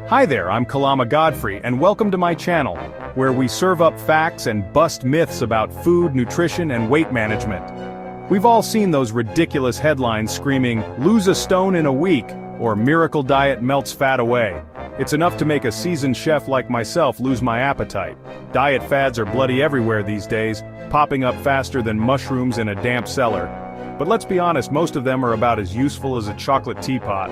Hi there, I'm Kalama Godfrey, and welcome to my channel, where we serve up facts and bust myths about food, nutrition, and weight management. We've all seen those ridiculous headlines screaming, "Lose a stone in a week," or "Miracle diet melts fat away." It's enough to make a seasoned chef like myself lose my appetite. Diet fads are bloody everywhere these days, popping up faster than mushrooms in a damp cellar. But let's be honest, most of them are about as useful as a chocolate teapot.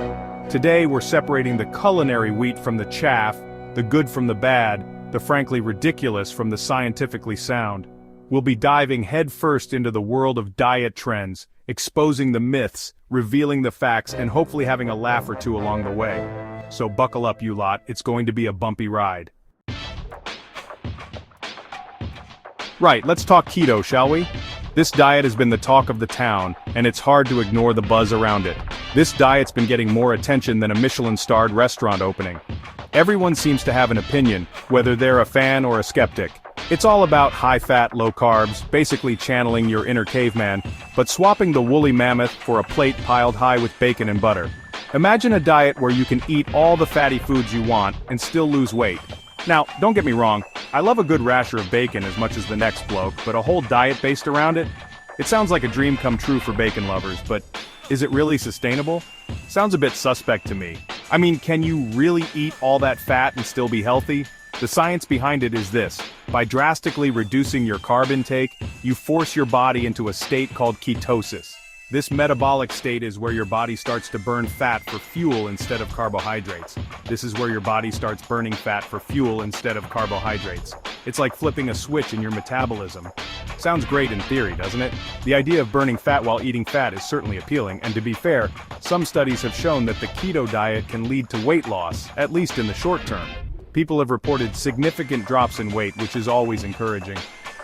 Today we're separating the culinary wheat from the chaff, the good from the bad, the frankly ridiculous from the scientifically sound. We'll be diving headfirst into the world of diet trends, exposing the myths, revealing the facts, and hopefully having a laugh or two along the way. So buckle up, you lot, it's going to be a bumpy ride. Right, let's talk keto, shall we? This diet has been the talk of the town, and it's hard to ignore the buzz around it. This diet's been getting more attention than a Michelin-starred restaurant opening. Everyone seems to have an opinion, whether they're a fan or a skeptic. It's all about high-fat, low carbs, basically channeling your inner caveman, but swapping the woolly mammoth for a plate piled high with bacon and butter. Imagine a diet where you can eat all the fatty foods you want and still lose weight. Now, don't get me wrong, I love a good rasher of bacon as much as the next bloke, but a whole diet based around it? It sounds like a dream come true for bacon lovers, but is it really sustainable? Sounds a bit suspect to me. I mean, can you really eat all that fat and still be healthy? The science behind it is this: by drastically reducing your carb intake, you force your body into a state called ketosis. This metabolic state is where your body starts to burn fat for fuel instead of carbohydrates. This is where your body starts burning fat for fuel instead of carbohydrates. It's like flipping a switch in your metabolism. Sounds great in theory, doesn't it? The idea of burning fat while eating fat is certainly appealing, and to be fair, some studies have shown that the keto diet can lead to weight loss, at least in the short term. People have reported significant drops in weight, which is always encouraging.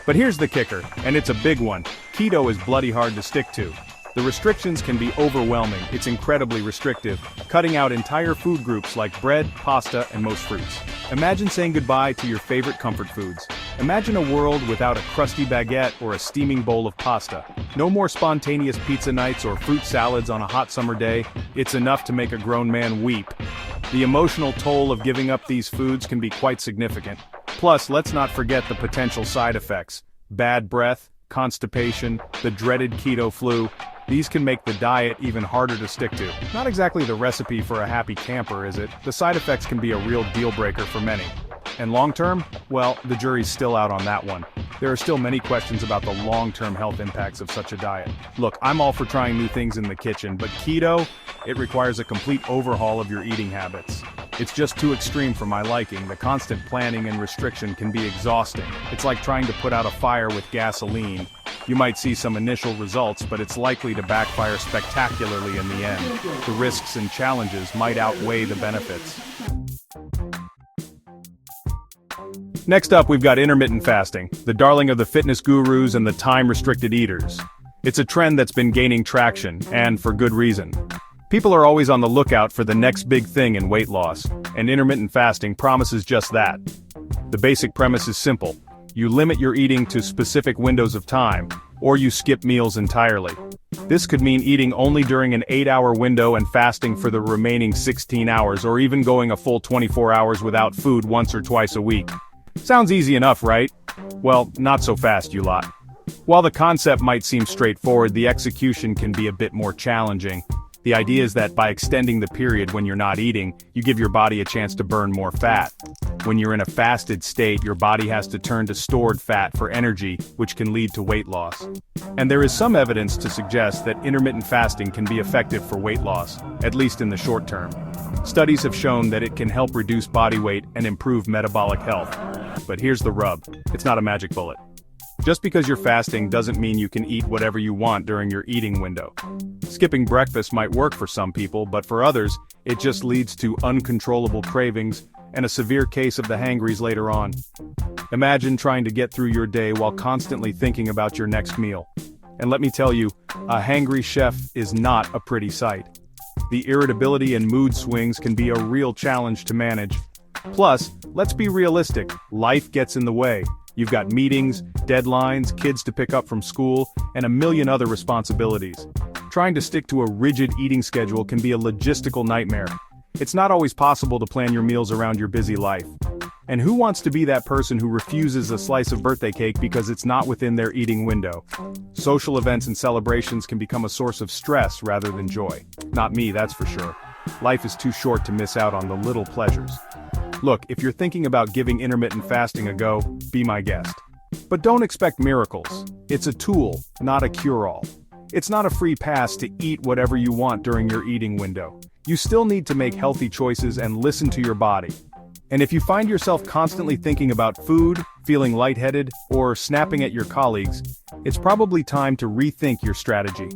But here's the kicker, and it's a big one. Keto is bloody hard to stick to. The restrictions can be overwhelming. It's incredibly restrictive, cutting out entire food groups like bread, pasta, and most fruits. Imagine saying goodbye to your favorite comfort foods. Imagine a world without a crusty baguette or a steaming bowl of pasta. No more spontaneous pizza nights or fruit salads on a hot summer day. It's enough to make a grown man weep. The emotional toll of giving up these foods can be quite significant. Plus, let's not forget the potential side effects. Bad breath, constipation, the dreaded keto flu. These can make the diet even harder to stick to. Not exactly the recipe for a happy camper, is it? The side effects can be a real deal breaker for many. And long-term? Well, the jury's still out on that one. There are still many questions about the long-term health impacts of such a diet. Look, I'm all for trying new things in the kitchen, but keto, it requires a complete overhaul of your eating habits. It's just too extreme for my liking. The constant planning and restriction can be exhausting. It's like trying to put out a fire with gasoline. You might see some initial results, but it's likely to backfire spectacularly in the end. The risks and challenges might outweigh the benefits. Next up, we've got intermittent fasting, the darling of the fitness gurus and the time-restricted eaters. It's a trend that's been gaining traction, and for good reason. People are always on the lookout for the next big thing in weight loss, and intermittent fasting promises just that. The basic premise is simple. You limit your eating to specific windows of time, or you skip meals entirely. This could mean eating only during an 8-hour window and fasting for the remaining 16 hours, or even going a full 24 hours without food once or twice a week. Sounds easy enough, right? Well, not so fast, you lot. While the concept might seem straightforward, the execution can be a bit more challenging. The idea is that by extending the period when you're not eating, you give your body a chance to burn more fat. When you're in a fasted state, your body has to turn to stored fat for energy, which can lead to weight loss. And there is some evidence to suggest that intermittent fasting can be effective for weight loss, at least in the short term. Studies have shown that it can help reduce body weight and improve metabolic health. But here's the rub, it's not a magic bullet. Just because you're fasting doesn't mean you can eat whatever you want during your eating window. Skipping breakfast might work for some people, but for others, it just leads to uncontrollable cravings and a severe case of the hangries later on. Imagine trying to get through your day while constantly thinking about your next meal. And let me tell you, a hangry chef is not a pretty sight. The irritability and mood swings can be a real challenge to manage. Plus, let's be realistic, life gets in the way. You've got meetings, deadlines, kids to pick up from school, and a million other responsibilities. Trying to stick to a rigid eating schedule can be a logistical nightmare. It's not always possible to plan your meals around your busy life. And who wants to be that person who refuses a slice of birthday cake because it's not within their eating window? Social events and celebrations can become a source of stress rather than joy. Not me, that's for sure. Life is too short to miss out on the little pleasures. Look, if you're thinking about giving intermittent fasting a go, be my guest. But don't expect miracles. It's a tool, not a cure-all. It's not a free pass to eat whatever you want during your eating window. You still need to make healthy choices and listen to your body. And if you find yourself constantly thinking about food, feeling lightheaded, or snapping at your colleagues, it's probably time to rethink your strategy.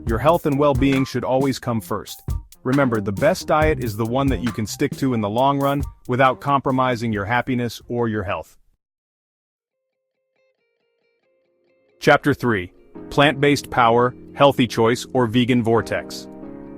Your health and well-being should always come first. Remember, the best diet is the one that you can stick to in the long run without compromising your happiness or your health. Chapter 3. Plant-based power, healthy choice, or vegan vortex.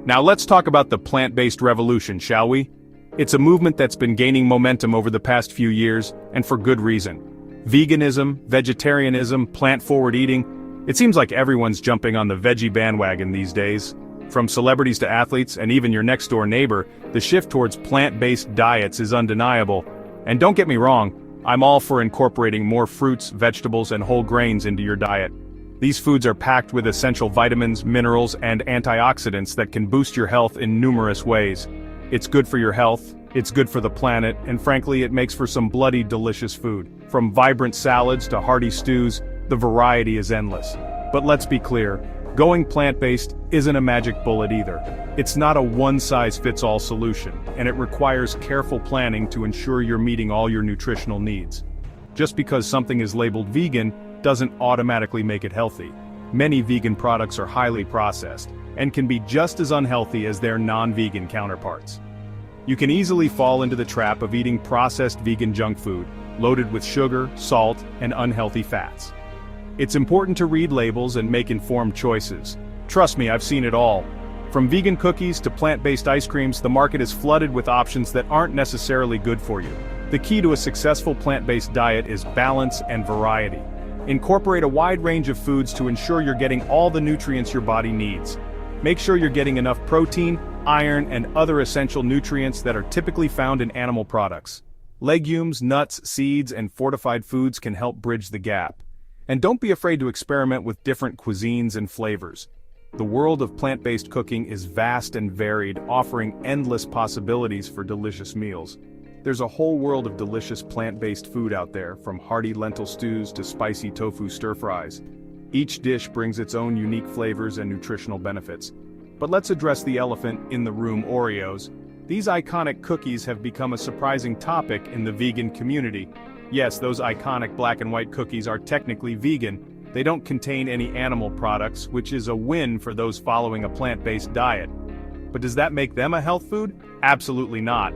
Now let's talk about the plant-based revolution, shall we? It's a movement that's been gaining momentum over the past few years, and for good reason. Veganism, vegetarianism, plant-forward eating, it seems like everyone's jumping on the veggie bandwagon these days. From celebrities to athletes, and even your next-door neighbor, the shift towards plant-based diets is undeniable. And don't get me wrong, I'm all for incorporating more fruits, vegetables, and whole grains into your diet. These foods are packed with essential vitamins, minerals, and antioxidants that can boost your health in numerous ways. It's good for your health, it's good for the planet, and frankly, it makes for some bloody delicious food. From vibrant salads to hearty stews, the variety is endless. But let's be clear, going plant-based isn't a magic bullet either. It's not a one-size-fits-all solution, and it requires careful planning to ensure you're meeting all your nutritional needs. Just because something is labeled vegan doesn't automatically make it healthy. Many vegan products are highly processed, and can be just as unhealthy as their non-vegan counterparts. You can easily fall into the trap of eating processed vegan junk food, loaded with sugar, salt, and unhealthy fats. It's important to read labels and make informed choices. Trust me, I've seen it all. From vegan cookies to plant-based ice creams, the market is flooded with options that aren't necessarily good for you. The key to a successful plant-based diet is balance and variety. Incorporate a wide range of foods to ensure you're getting all the nutrients your body needs. Make sure you're getting enough protein, iron, and other essential nutrients that are typically found in animal products. Legumes, nuts, seeds, and fortified foods can help bridge the gap. And don't be afraid to experiment with different cuisines and flavors. The world of plant-based cooking is vast and varied, offering endless possibilities for delicious meals. There's a whole world of delicious plant-based food out there, from hearty lentil stews to spicy tofu stir-fries. Each dish brings its own unique flavors and nutritional benefits. But let's address the elephant in the room: Oreos. These iconic cookies have become a surprising topic in the vegan community. Yes, those iconic black and white cookies are technically vegan. They don't contain any animal products, which is a win for those following a plant-based diet. But does that make them a health food? Absolutely not.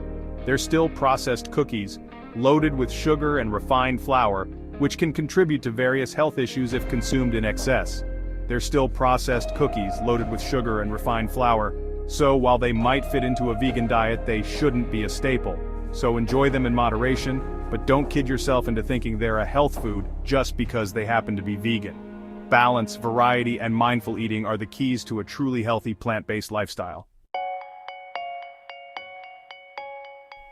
They're still processed cookies, loaded with sugar and refined flour, which can contribute to various health issues if consumed in excess. They're still processed cookies loaded with sugar and refined flour, so while they might fit into a vegan diet, they shouldn't be a staple. So enjoy them in moderation, but don't kid yourself into thinking they're a health food just because they happen to be vegan. Balance, variety, and mindful eating are the keys to a truly healthy plant-based lifestyle.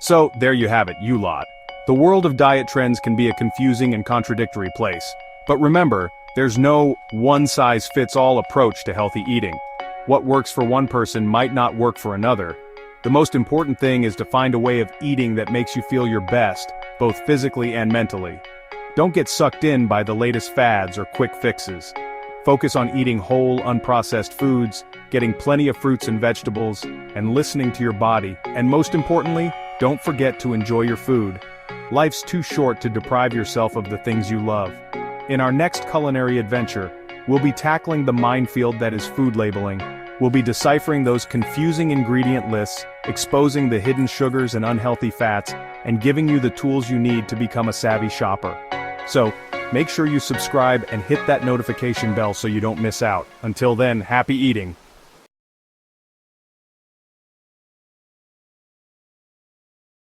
So, there you have it, you lot. The world of diet trends can be a confusing and contradictory place. But remember, there's no one-size-fits-all approach to healthy eating. What works for one person might not work for another. The most important thing is to find a way of eating that makes you feel your best, both physically and mentally. Don't get sucked in by the latest fads or quick fixes. Focus on eating whole, unprocessed foods, getting plenty of fruits and vegetables, and listening to your body. And most importantly, don't forget to enjoy your food. Life's too short to deprive yourself of the things you love. In our next culinary adventure, we'll be tackling the minefield that is food labeling. We'll be deciphering those confusing ingredient lists, exposing the hidden sugars and unhealthy fats, and giving you the tools you need to become a savvy shopper. So, make sure you subscribe and hit that notification bell so you don't miss out. Until then, happy eating.